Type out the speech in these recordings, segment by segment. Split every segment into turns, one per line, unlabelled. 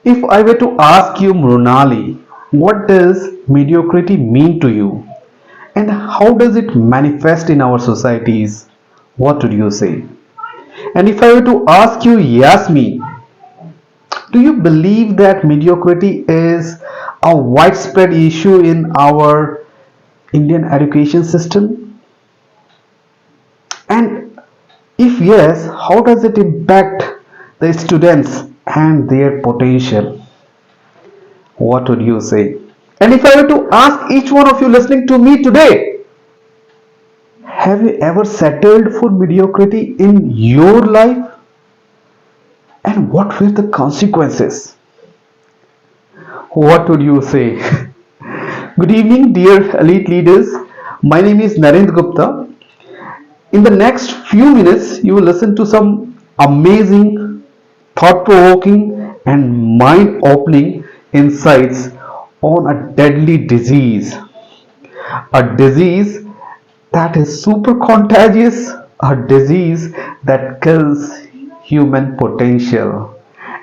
If I were to ask you, Mrunali, what does mediocrity mean to you and how does it manifest in our societies? What would you say? And if I were to ask you, Yasmin, do you believe that mediocrity is a widespread issue in our Indian education system? And if yes, how does it impact the students and their potential? What would you say? And if I were to ask each one of you listening to me today, have you ever settled for mediocrity in your life? And what were the consequences? What would you say? Good evening, dear elite leaders. My name is Narendra Gupta. In the next few minutes, you will listen to some amazing, thought provoking, and mind opening insights on a deadly disease. A disease that is super contagious, a disease that kills human potential,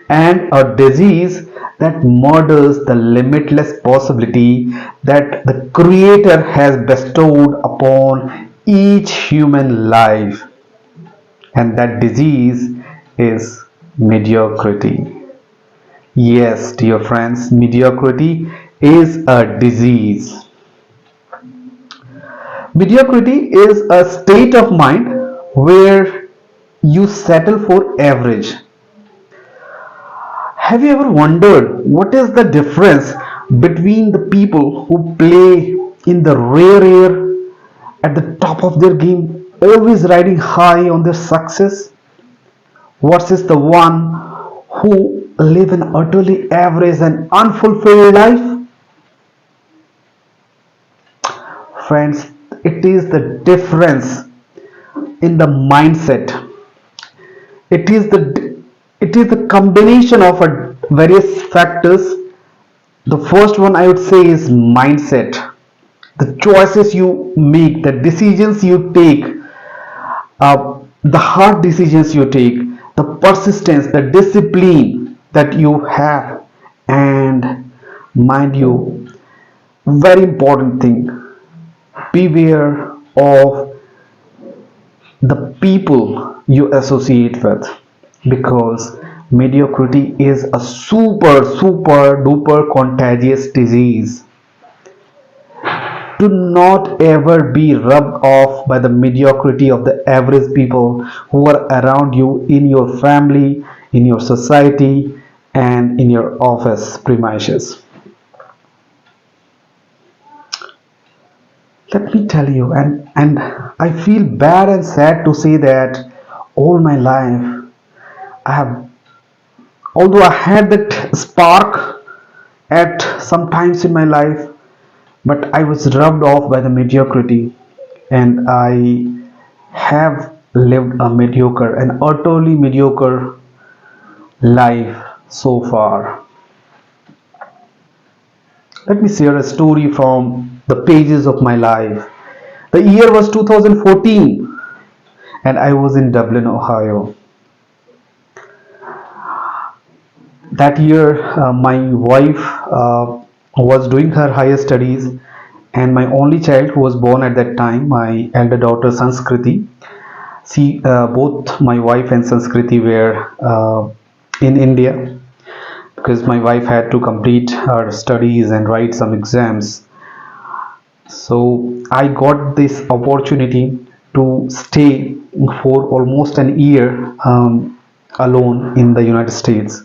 and a disease that murders the limitless possibility that the Creator has bestowed upon each human life. And that disease is mediocrity. Yes, dear friends, mediocrity is a disease. Mediocrity is a state of mind where you settle for average. Have you ever wondered what is the difference between the people who play in the rare air at the top of their game, always riding high on their success, versus the one who live an utterly average and unfulfilled life? Friends, it is the difference in the mindset. It is the combination of a various factors. The first one I would say is mindset. The choices you make, the decisions you take, the hard decisions you take, the persistence, the discipline that you have, and mind you, very important thing, beware of the people you associate with, because mediocrity is a super duper contagious disease. Do not ever be rubbed off by the mediocrity of the average people who are around you in your family, in your society, and in your office premises. Let me tell you, and I feel bad and sad to say that all my life I have, although I had that spark at some times in my life, but I was rubbed off by the mediocrity, and I have lived a mediocre and utterly mediocre life so far. Let me share a story from the pages of my life. The year was 2014 and I was in Dublin, Ohio. That year, my wife was doing her higher studies, and my only child who was born at that time, my elder daughter Sanskriti. She, both my wife and Sanskriti were in India because my wife had to complete her studies and write some exams. So I got this opportunity to stay for almost an year alone in the United States.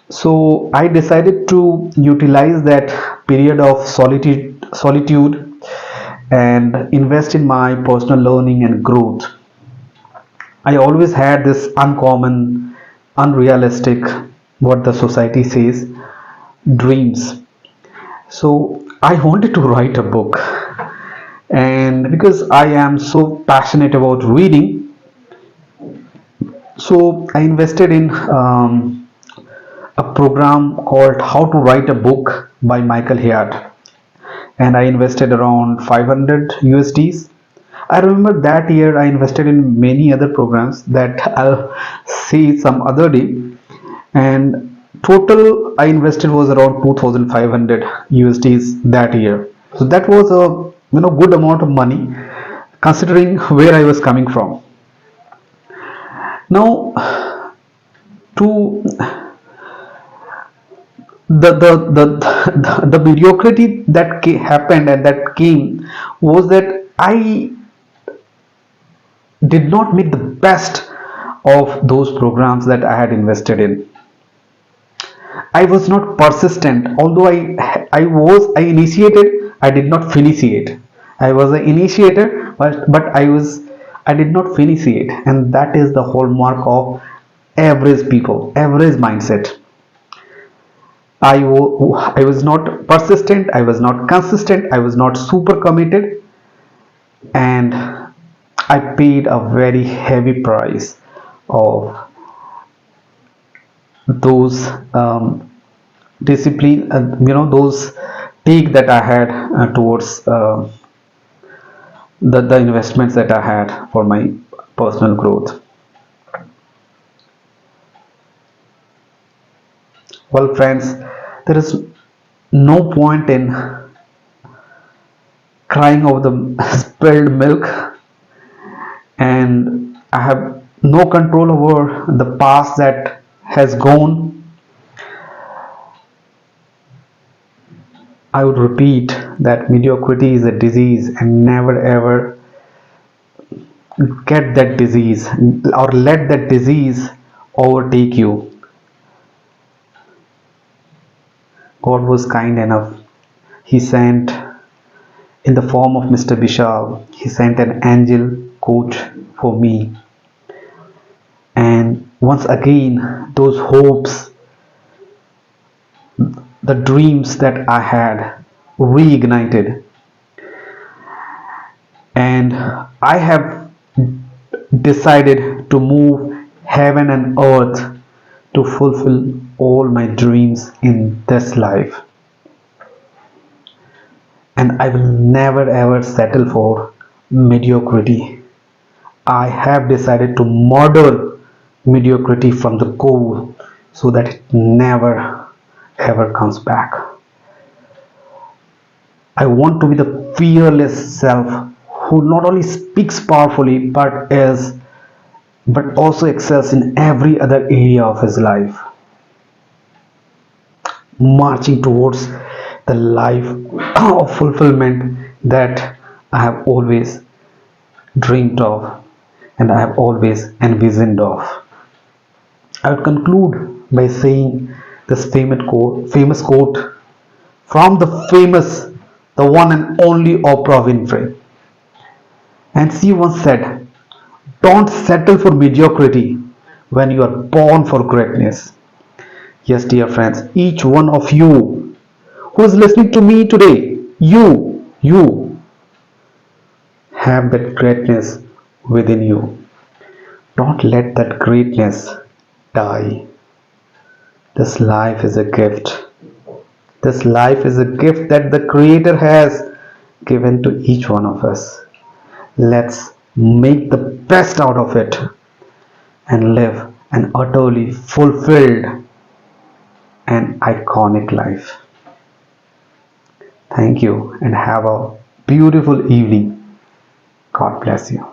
So I decided to utilize that period of solitude and invest in my personal learning and growth. I always had this uncommon, unrealistic, what the society says, dreams. So I wanted to write a book, and because I am so passionate about reading, so I invested in a program called How to Write a Book by Michael Hyatt, and I invested around 500 USDs. I remember that year I invested in many other programs that I'll see some other day. And Total I invested was around 2500 USDs that year. So that was a good amount of money considering where I was coming from. Now to the mediocrity that happened and that came was that I did not make the best of those programs that I had invested in. I was not persistent, although I initiated, I did not finish it. I was an initiator, but I did not finish it, and that is the hallmark of average people, average mindset. I was not persistent, I was not consistent, I was not super committed, and I paid a very heavy price of those discipline, those take that I had towards the investments that I had for my personal growth. Well, friends, there is no point in crying over the spilled milk, and I have no control over the past that has gone. I would repeat that mediocrity is a disease, and never ever get that disease or let that disease overtake you. God was kind enough. He sent, in the form of Mr. Vishal, He sent an angel coach for me. And once again, those hopes, the dreams that I had reignited. And I have decided to move heaven and earth to fulfill all my dreams in this life. And I will never ever settle for mediocrity. I have decided to model mediocrity from the core so that it never ever comes back. I want to be the fearless self who not only speaks powerfully but also excels in every other area of his life, marching towards the life of fulfillment that I have always dreamed of and I have always envisioned of. I will conclude by saying this famous quote from the one and only Oprah Winfrey. And she once said, "Don't settle for mediocrity when you are born for greatness." Yes, dear friends, each one of you who is listening to me today, you have that greatness within you. Don't let that greatness die. This life is a gift. This life is a gift that the Creator has given to each one of us. Let's make the best out of it and live an utterly fulfilled and iconic life. Thank you and have a beautiful evening. God bless you.